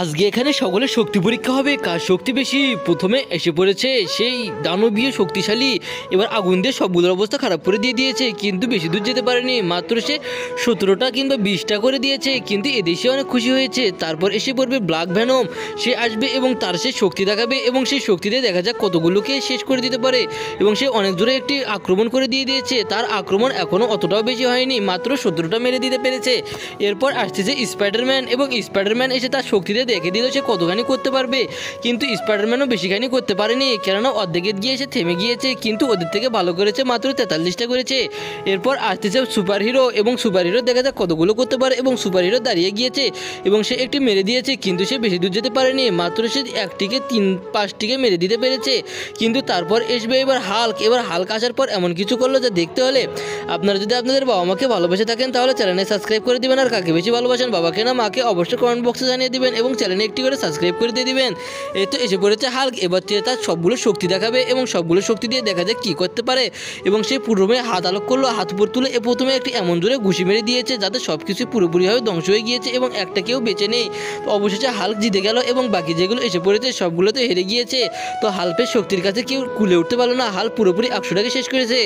আজকে এখানে সকলের শক্তি পরীক্ষা হবে, কার শক্তি বেশি। প্রথমে এসে পড়েছে সেই দানবীয় শক্তিশালী, এবার আগুন দিয়ে সবগুলোর অবস্থা খারাপ করে দিয়েছে, কিন্তু বেশি দূর যেতে পারেনি। মাত্র সে 17টা কিংবা 20টা করে দিয়েছে, কিন্তু এদেশে অনেক খুশি হয়েছে। তারপর এসে পড়বে ব্ল্যাক ভ্যানম, সে আসবে এবং তার সে শক্তি দেখাবে এবং সেই শক্তিতে দেখা যাক কতগুলোকে শেষ করে দিতে পারে। এবং সে অনেক জোরে একটি আক্রমণ করে দিয়েছে, তার আক্রমণ এখনও অতটাও বেশি হয়নি, মাত্র 17টা মেরে দিতে পেরেছে। এরপর আসতেছে স্পাইডারম্যান, এবং স্পাইডারম্যান এসে তার শক্তিতে দেখে দিল সে কতখানি করতে পারবে, কিন্তু স্পাইডারম্যানও বেশিখানি করতে পারেনি, কেননা অর্ধেকে গিয়ে সে থেমে গিয়েছে, কিন্তু ওদের থেকে ভালো করেছে, মাত্র 43টা করেছে। এরপর আসতেছে সুপার হিরো, এবং সুপার হিরো দেখা যাক কতগুলো করতে পারে, এবং সুপার হিরো দাঁড়িয়ে গিয়েছে এবং সে একটি মেরে দিয়েছে, কিন্তু সে বেশি দূর যেতে পারেনি, মাত্র সে একটিকে 5টিকে মেরে দিতে পেরেছে। কিন্তু তারপর আসবে এবার হাল্ক। এবার হাল্ক আসার পর এমন কিছু করলো যা দেখতে হলে আপনারা যদি আপনাদের বাবা মাকে ভালোবেসে থাকেন তাহলে চ্যানেলে সাবস্ক্রাইব করে দিবেন, আর কাকে বেশি ভালোবাসেন বাবাকে না মাকে অবশ্যই কমেন্ট বক্সে জানিয়ে দিবেন, এবং চ্যানেলে একটি করে সাবস্ক্রাইব করে দিয়ে দিবেন। এই তো এসে পড়েছে হাল্ক, এবার তার সবগুলো শক্তি দেখাবে এবং সবগুলো শক্তি দিয়ে দেখা যায় কী করতে পারে। এবং সে প্রথমে হাত আলোক করলো, হাত উপর তুলে প্রথমে একটি এমন জোরে ঘুষি মেরে দিয়েছে যাতে সব কিছু পুরোপুরিভাবে ধ্বংস হয়ে গিয়েছে এবং একটা কেউ বেঁচে নেই। তো অবশেষে হাল্ক জিতে গেল, এবং বাকি যেগুলো এসে পড়েছে সবগুলো তো হেরে গিয়েছে। তো হাল্কের শক্তির কাছে কেউ কুলে উঠতে পারলো না, হাল্ক পুরোপুরি 100টাকে শেষ করেছে।